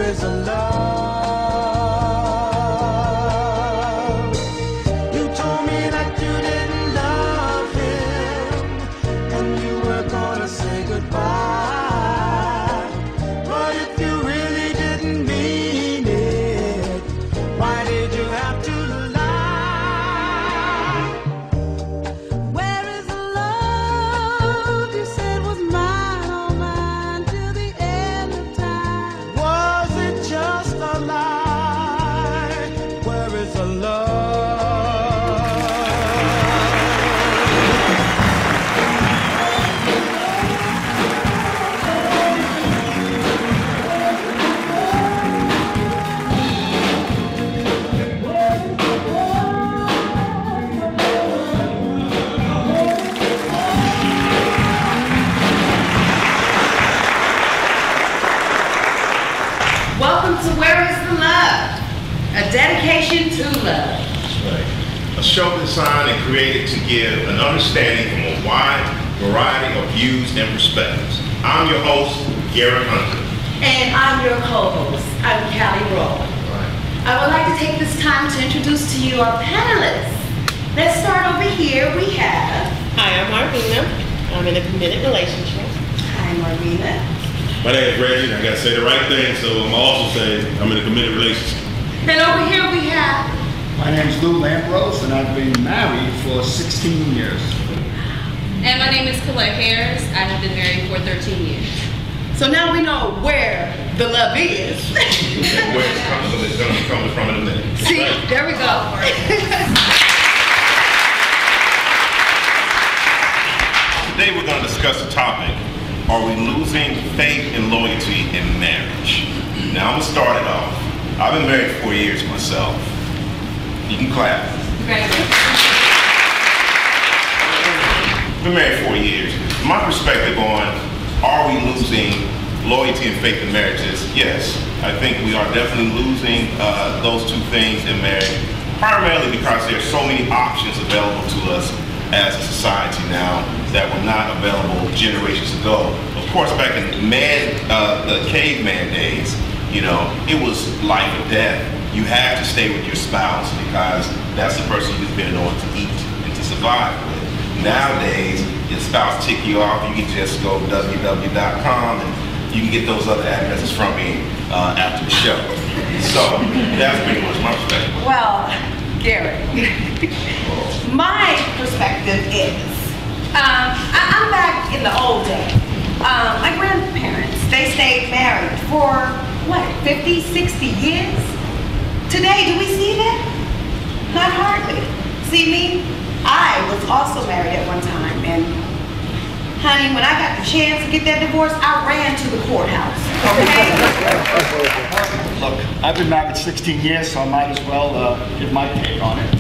where is the love? You told me that you didn't love him, and you were gonna say goodbye. But if you really didn't mean it, why did you have to lie? Where is the love you said was mine, all mine, till the end of time? Was it just a lie? Where is the love? Welcome to Where is the Love? A dedication to love. That's right. A show designed and created to give an understanding from a wide variety of views and perspectives. I'm your host, Yearn. And I'm your co-host. I'm Callie Roll. Right. I would like to take this time to introduce to you our panelists. Let's start over here. We have... Hi, I'm Marvina. I'm in a committed relationship. Hi, Marvina. My name is Reggie. I gotta say the right thing, so I'm also saying I'm in a committed relationship. And over here we have... My name is Lou Lambrose, and I've been married for 16 years. And my name is Colette Harris. I have been married for 13 years. So now we know where the love is. And where it's going to be coming from in a minute. See, there we go. Today we're going to discuss the topic, are we losing faith and loyalty in marriage? Now I'm going to start it off. I've been married 4 years myself. You can clap. Congratulations. Been married 4 years. My perspective on are we losing loyalty and faith in marriages? Yes, I think we are definitely losing those two things in marriage, primarily because there are so many options available to us as a society now that were not available generations ago. Of course, back in the caveman days, you know, it was life or death. You had to stay with your spouse because that's the person you depended on to eat and to survive with. Nowadays, your spouse tick you off, you can just go www.com and you can get those other addresses from me after the show. So that's pretty much my perspective. Well, Garrett, my perspective is, I'm back in the old days. My grandparents, they stayed married for, what, 50, 60 years? Today, do we see that? Not hardly. See me? I was also married at one time, and honey, when I got the chance to get that divorce, I ran to the courthouse, okay? Look, I've been married 16 years, so I might as well give my take on it.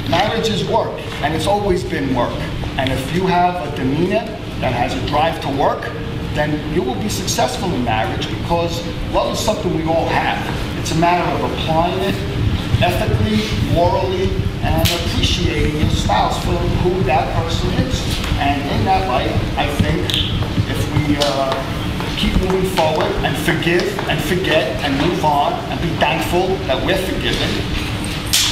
Marriage is work, and it's always been work. And if you have a demeanor that has a drive to work, then you will be successful in marriage because love is something we all have. It's a matter of applying it ethically, morally, and appreciating your spouse for who that person is. And in that light, I think if we keep moving forward and forgive and forget and move on and be thankful that we're forgiven,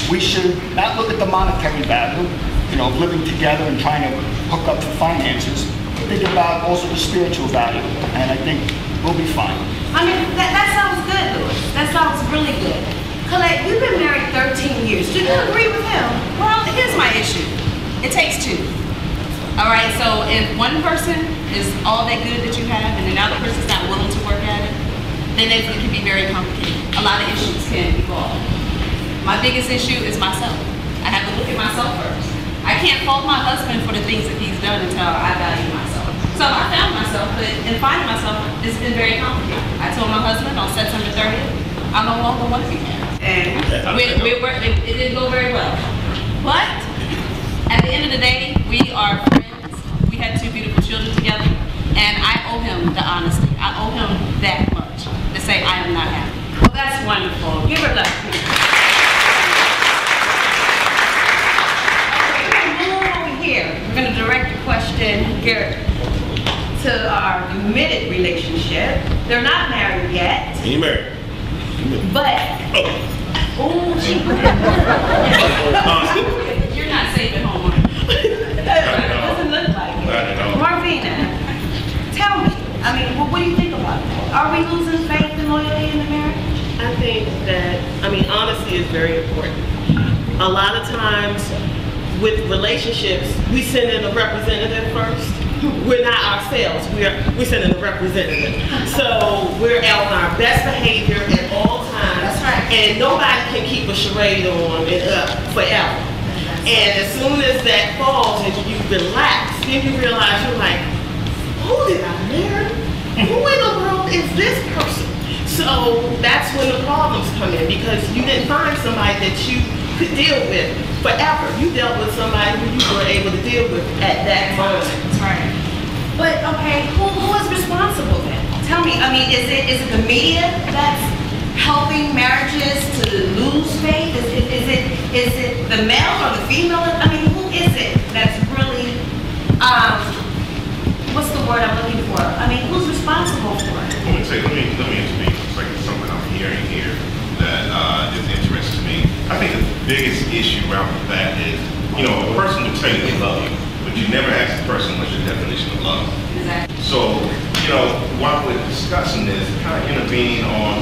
we should not look at the monetary value, you know, of living together and trying to hook up for finances. Think about also the spiritual value, and I think we'll be fine. I mean, that sounds good, Louis. That sounds really good. Colette, you've been married 13 years. Do you agree with him? Well, here's my issue. It takes two. All right, so if one person is all that good that you have and another person's not willing to work at it, then it can be very complicated. A lot of issues can evolve. My biggest issue is myself. I have to look at myself first. I can't fault my husband for the things that he's done until I value myself. So I found myself, but in finding myself, it's been very complicated. I told my husband on September 30th, I no longer want to be married. And it didn't go very well. But at the end of the day, we are friends. We had 2 beautiful children together, and I owe him the honesty. I owe him that much to say I am not happy. Well, that's wonderful. Give her love. We're going to direct the question, Garrett, to our committed relationship. They're not married yet. You married? But, ooh, You're not safe at home, are you? it doesn't look like it. Marvina, tell me, I mean, what do you think about that? Are we losing faith and loyalty in the marriage? I think that, honesty is very important. A lot of times with relationships, we send in a representative first. We're not ourselves, we're sending a representative. So we're out on our best behavior at all times. That's right. And nobody can keep a charade on and up forever. And as soon as that falls and you relax, then you realize you're like, who did I marry? Who in the world is this person? So that's when the problems come in, because you didn't find somebody that you could deal with forever. You dealt with somebody who you were able to deal with at that moment. That's right. But, okay, who is responsible then? Tell me, is it the media that's helping marriages to lose faith? Is it the male or the female? Who is it that's really, what's the word I'm looking for? Who's responsible for it? Let me speak. It's like something I'm hearing here that just interests me. I think the biggest issue around that is, a person will tell you they love you, but you never ask the person what's your definition of love. Exactly. So, while we're discussing this, kind of intervening on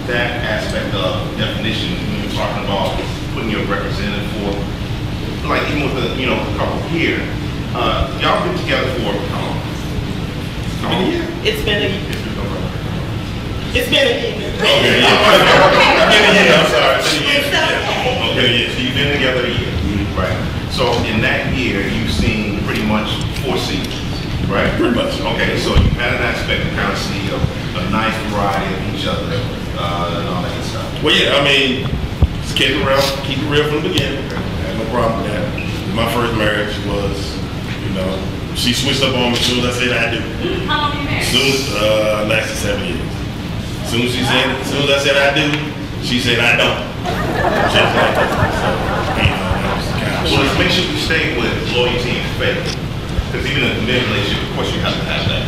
that aspect of definition, when you're talking about putting your representative for, like even with the couple here, y'all been together for how long? It's been a year. It's been a year. Okay, yeah. Been a year, I'm sorry. It's been a year. Yeah. Okay, yeah. So you've been together a year. Right. So in that year, you've seen pretty much 4 seasons, right? Pretty much. Okay, so you've had an aspect to kind of see a nice variety of each other and all that good stuff. Well, yeah, just keep it real from the beginning. I had no problem with that. My first marriage was, she switched up on me as soon as I said I do. How long you married? Lasted 7 years. As soon as I said I do, she said I don't. Just like that. So let's make sure we stay with loyalty and faith. Because even in a committed relationship, of course, you have to have that.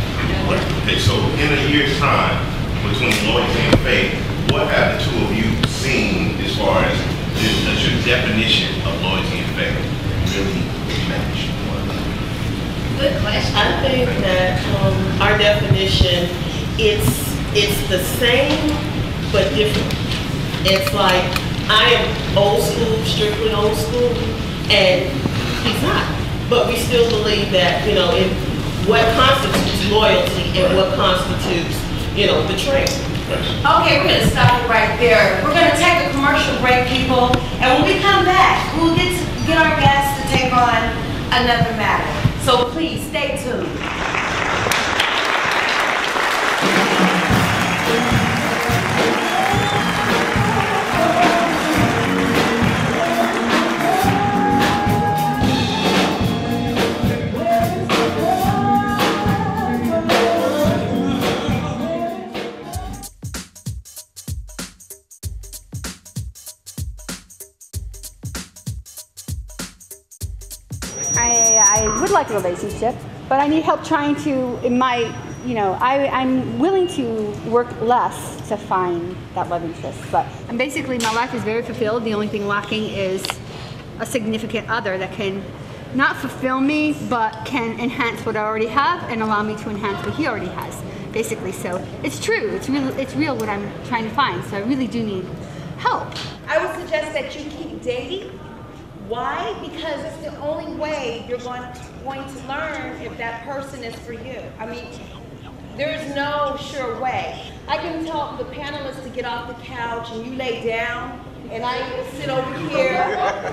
Okay, so in a year's time, between loyalty and faith, what have the two of you seen as far as does your definition of loyalty and faith really match one another? Good question. I think that our definition, it's the same but different. It's like I am old school, strictly old school, and he's not. But we still believe that, in what constitutes loyalty and what constitutes, betrayal. Okay, we're gonna stop it right there. We're gonna take a commercial break, people, and when we come back, we'll get our guests to take on another matter. So please stay tuned. I would like a relationship, but I need help trying to, I'm willing to work less to find that love interest. But basically, my life is very fulfilled. The only thing lacking is a significant other that can not fulfill me, but can enhance what I already have and allow me to enhance what he already has, basically. So it's true. It's real what I'm trying to find. So I really do need help. I would suggest that you keep dating. Why? Because it's the only way you're going to learn if that person is for you. There's no sure way. I can tell the panelists to get off the couch and you lay down and I sit over here,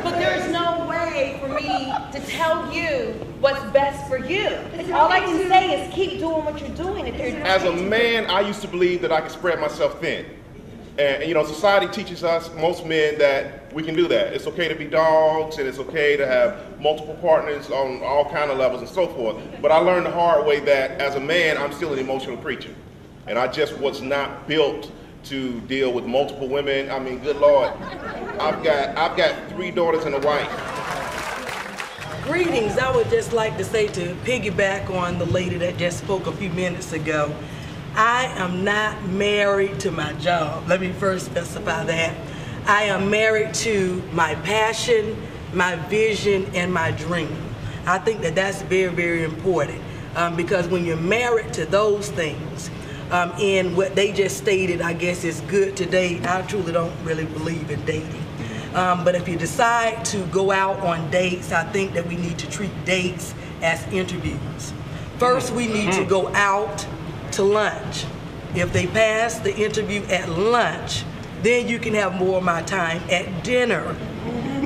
but there's no way for me to tell you what's best for you. All I can say is keep doing what you're doing. As a man, I used to believe that I could spread myself thin. And society teaches us, most men, that we can do that. It's okay to be dogs, and it's okay to have multiple partners on all kind of levels and so forth. But I learned the hard way that as a man, I'm still an emotional creature. And I just was not built to deal with multiple women. Good Lord, I've got 3 daughters and a wife. Greetings. I would just like to say, to piggyback on the lady that just spoke a few minutes ago, I am not married to my job. Let me first specify that. I am married to my passion, my vision, and my dream. I think that that's very, very important because when you're married to those things, and what they just stated, I guess, is good to date, I truly don't really believe in dating. But if you decide to go out on dates, I think that we need to treat dates as interviews. First, we need to go out to lunch. If they pass the interview at lunch, then you can have more of my time at dinner.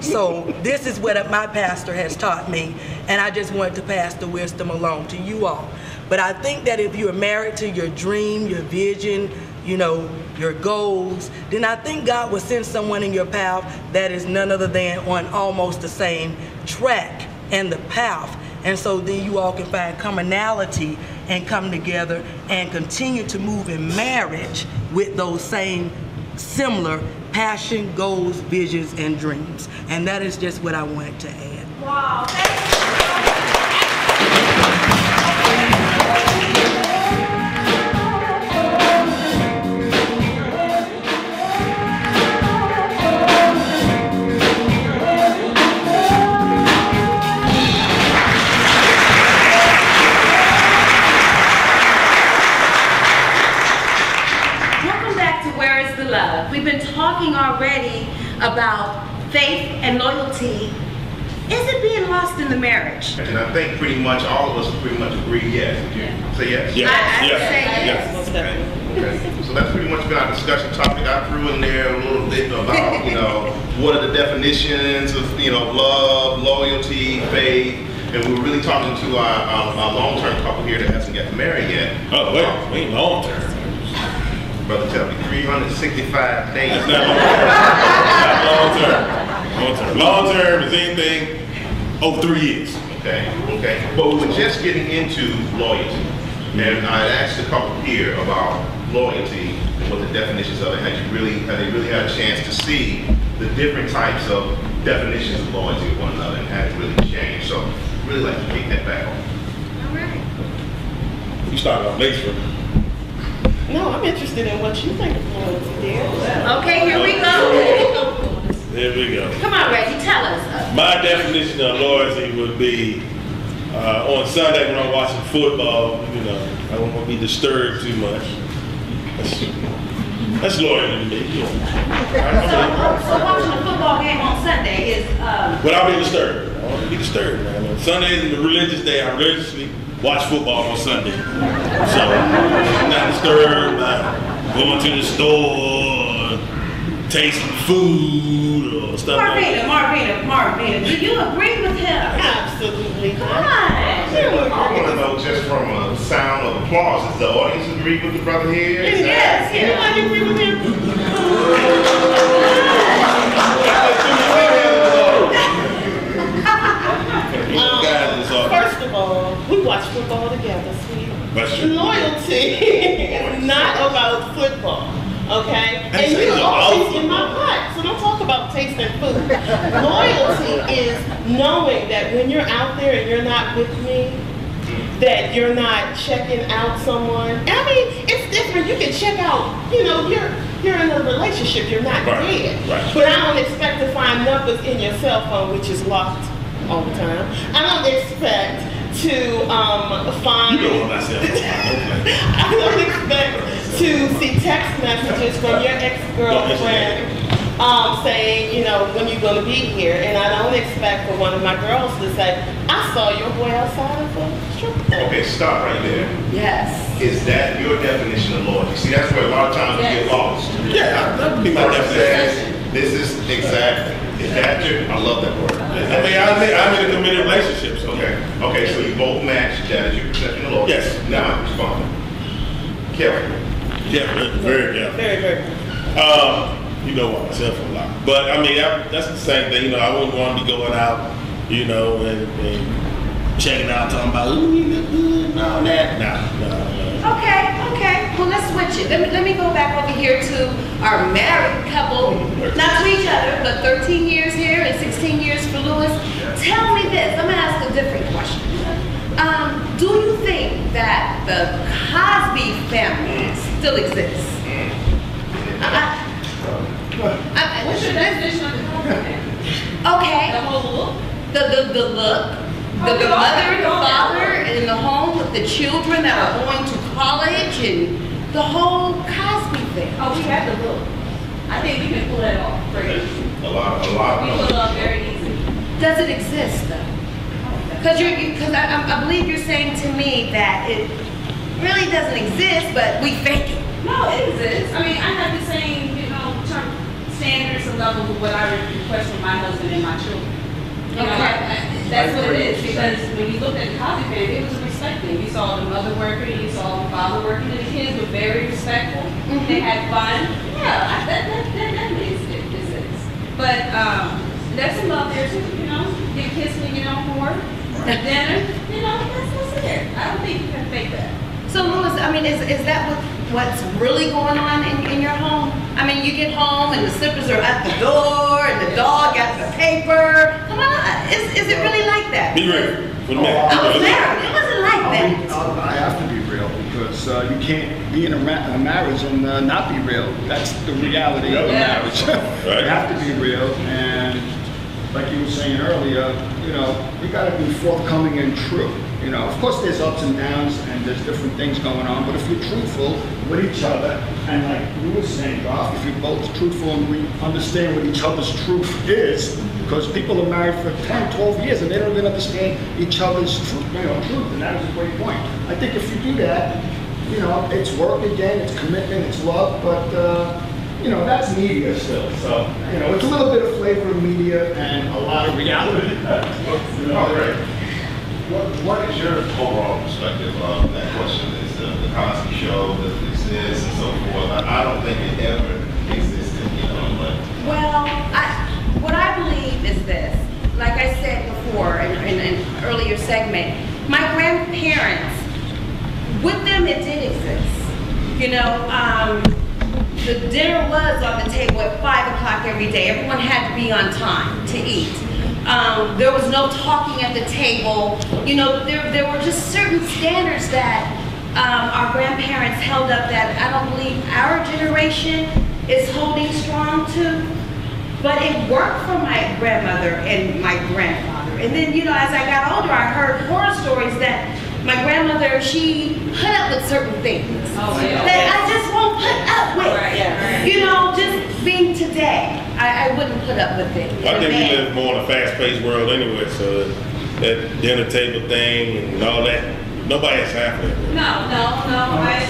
So this is what my pastor has taught me, and I just wanted to pass the wisdom along to you all. But I think that if you are married to your dream, your vision, you know, your goals, then I think God will send someone in your path that is none other than on almost the same track and the path. And so then you all can find commonality and come together and continue to move in marriage with those same similar passion, goals, visions, and dreams. And that is just what I wanted to add. Wow. We've been talking already about faith and loyalty. Is it being lost in the marriage? And I think pretty much all of us pretty much agree yes. Say yes? Yes. I Yes. say yes. Okay. So that's pretty much been our discussion topic. I threw in there a little bit about, you know, what are the definitions of, you know, love, loyalty, faith, and we were really talking to our long-term couple here that hasn't gotten married yet. Oh, wait, long-term. Brother, tell me, 365 days. That's not long-term. Long-term. Long-term is anything over 3 years. Okay. But we were just getting into loyalty. And I asked a couple here about loyalty and what the definitions of it. Have they really had a chance to see the different types of definitions of loyalty with one another and has it really changed? So I'd really like to take that back on. All right. You start off late for me. No, I'm interested in what you think of loyalty, dear. Okay, here we go. There we go. Come on, Reggie, tell us. My definition of loyalty would be on Sunday when I'm watching football, you know, I don't want to be disturbed too much. That's loyal to me. You know. So watching a football game on Sunday is... Without being disturbed. I don't want to be disturbed, man. Sunday is a religious day. I religiously watch football on Sunday. So I'm not disturbed by going to the store, tasting food or stuff like that. Marvina, do you agree with him? Absolutely. Come on. I want to know just from a sound of applause, does the audience agree with the brother here? Yes, everybody agree with him? First of all, we watch football together, sweetie. Loyalty is not about football, okay? And you're always in my heart, so don't talk about tasting food. Loyalty is knowing that when you're out there and you're not with me, that you're not checking out someone. I mean, it's different. You can check out, you know, you're in a relationship, you're not dead. Right. But I don't expect to find numbers in your cell phone, which is locked all the time. I don't expect to find... You know what I said. I don't expect to see text messages from your ex-girlfriend saying, you know, when you're going to be here. And I don't expect for one of my girls to say, I saw your boy outside of a strip club. Okay, stop right there. Yes. Is that your definition of loyalty? See, that's where a lot of times we get lost. Yeah, that would be my definition. This is exactly. Is that your? I love that word. I mean, I'm in a committed relationship, so. Okay, so you both match that as your perception of loyalty. Yes. Now I'm responding. Careful. Yeah, very careful. Very, very. You know what, myself a lot. But I mean, that's the same thing. You know, I wouldn't want to be going out, you know, and checking out, talking about, ooh, you look good and all that. No. Okay. Well, let's switch it. Let me go back over here to our married couple, not to each other, but 13 years here and 16 years for Lewis. Tell me this. I'm gonna ask a different question. Do you think that the Cosby family still exists. What's your definition of the Cosby family? Okay. The whole look? The look, the mother and the father in the home with the children that are going to college and the whole Cosby thing. Oh, we have the look. I think we can pull that off very easy. A lot. We pull it off very easy. Does it exist though? Because I believe you're saying to me that it really doesn't exist, but we fake it. No, it exists. I mean, I have the same, standards and levels of what I request from my husband and my children. That's what it is, because when you looked at the Cosby family, it was a respect thing. You saw the mother working, you saw the father working, and the kids were very respectful. They had fun. Yeah, that definitely exists. But there's some love there too, Give kids when you get home from work, dinner, that's there. I don't think you can fake that. So Louis, I mean, is that what's really going on in your home? I mean, you get home and the slippers are at the door and the dog got the paper. Come on, is it really like that? Be real. For the man. I was married. It wasn't like that. I have to be real because you can't be in a marriage and not be real. That's the reality of a marriage. Right. You have to be real, and like you were saying earlier, we got to be forthcoming and true. Of course there's ups and downs and there's different things going on, but if you're truthful with each other, and like you were saying, Ralph, if you're both truthful and we understand what each other's truth is, because people are married for 10, 12 years and they don't even understand each other's truth, and that was a great point. I think if you do that, it's work again, it's commitment, it's love, but that's media still. So, it's a little bit of flavor of media and a lot of reality. All right. What is your overall perspective of that question? Is the Cosby Show, does it exist, and so forth? I don't think it ever existed, but... Well, what I believe is this. Like I said before in an earlier segment, my grandparents, with them it did exist. The dinner was on the table at 5 o'clock every day. Everyone had to be on time to eat. There was no talking at the table. There were just certain standards that our grandparents held up that I don't believe our generation is holding strong to. But it worked for my grandmother and my grandfather. And then, as I got older, I heard horror stories that my grandmother, she put up with certain things that I just won't put up with. Just being today, I wouldn't put up with it. I think we live more in a fast-paced world anyway, so that dinner table thing and all that, nobody has time for that. No, I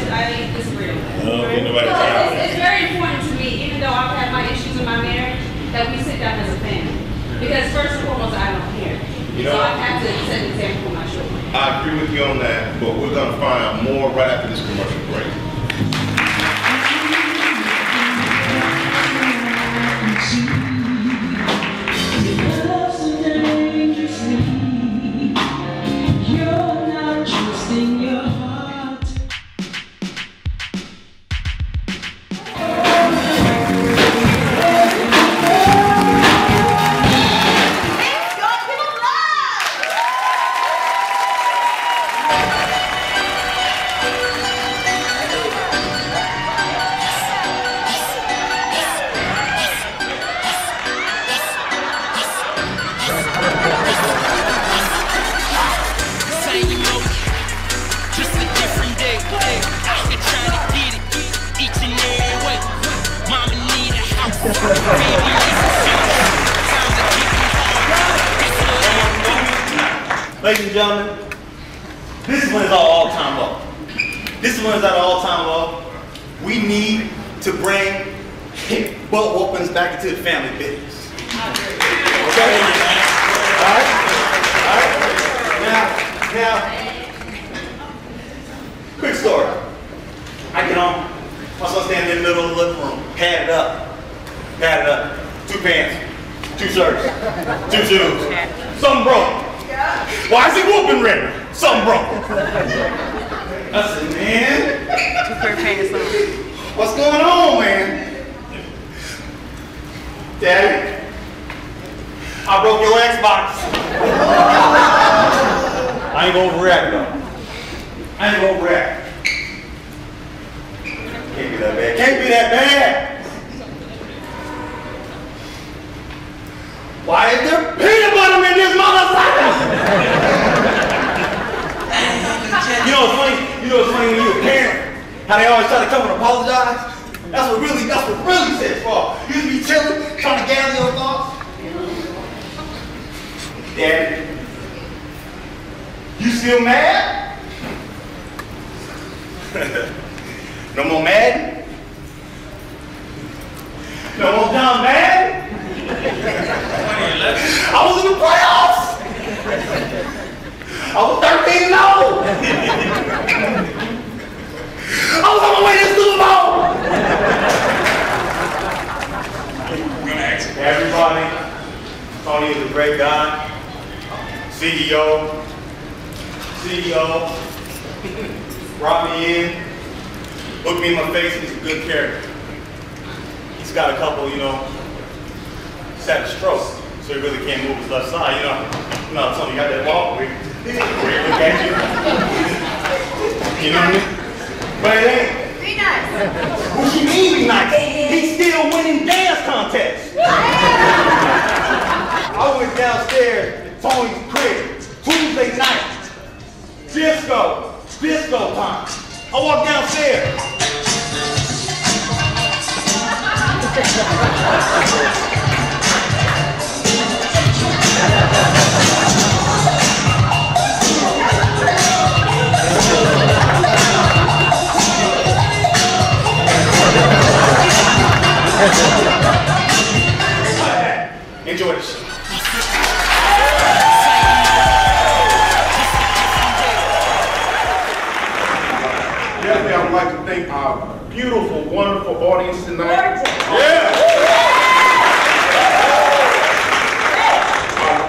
disagree with that. Nobody has time for that. It's very important to me, even though I've had my issues in my marriage, that we sit down as a family. Because first and foremost, I don't care. So I have to set an example for my children. I agree with you on that, but we're going to find out more right after this commercial break. Ladies and gentlemen, this is when it's our all-time low. This is when it's at an all-time low. We need to bring butt whoopings back into the family business. Okay? All right? Now, quick story. I get home. My son standing in the middle of the living room, padded up. 2 pants, 2 shirts, 2 shoes. Something broke. Why is he whooping ready? Something broke. I said, man, what's going on, man? Daddy, I broke your Xbox. I ain't gonna overreact though. I ain't gonna overreact. Can't be that bad. Can't be that bad. Why is there peanut butter in this motherfucker? You know what's funny? You know what's funny when you're a parent? How they always try to come and apologize? That's what really sets for. You just be chilling, trying to gather your thoughts. Daddy, you still mad? No more Madden? No more John Madden? I was in the playoffs. I was 13-0. I was on my way to the Super Bowl. Everybody, Tony is a great guy. CEO, brought me in, looked me in my face, he's a good character. He's got a couple, he's had a stroke, so he really can't move his left side, Tony, you got that walk where he look at you. You know what I mean? But it ain't. Be nice. What you mean be nice? He's still winning dance contests. I went downstairs to Tony's crib Tuesday night. Disco time. I walked downstairs. Enjoy the show. Definitely, I would like to thank our beautiful, wonderful audience tonight.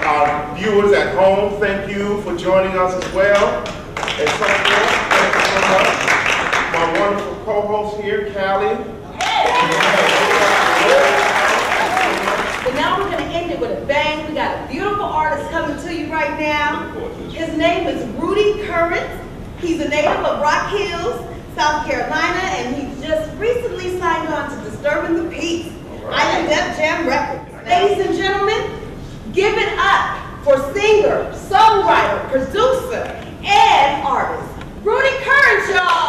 Our viewers at home, thank you for joining us as well. And so forth, thank you so much. My wonderful co-host here, Callie. But now we're going to end it with a bang. We got a beautiful artist coming to you right now. His name is Rudy Current. He's a native of Rock Hills, South Carolina, and he just recently signed on to Disturbing the Peace, Island Def Jam Records. Ladies and gentlemen, give it up for singer, songwriter, producer, and artist, Rudy Current, y'all.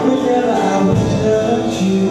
Whenever I would touch you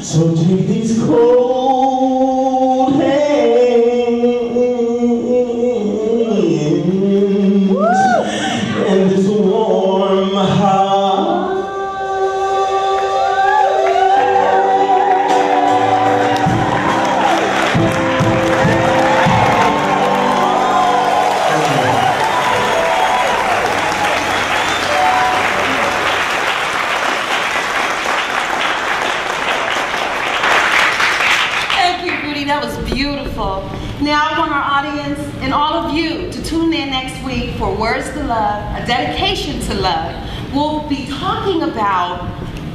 So take these cold hands and this warm heart. That was beautiful. Now I want our audience and all of you to tune in next week for Words to Love, a dedication to love. We'll be talking about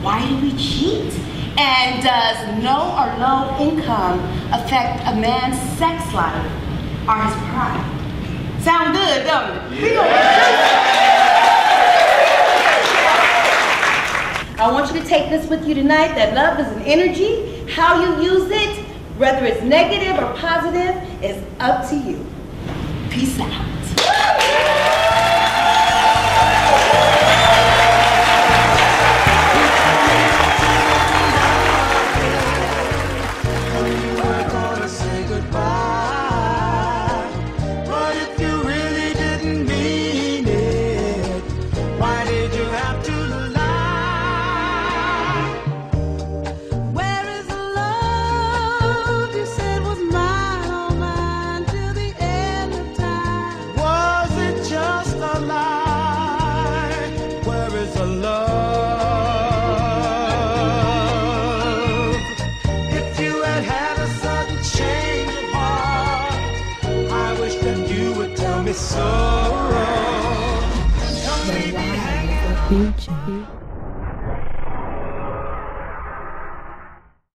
why do we cheat? And does no or low income affect a man's sex life or his pride? Sound good, don't it? I want you to take this with you tonight, that love is an energy. How you use it, whether it's negative or positive, is up to you. Peace out. So wrong. The future.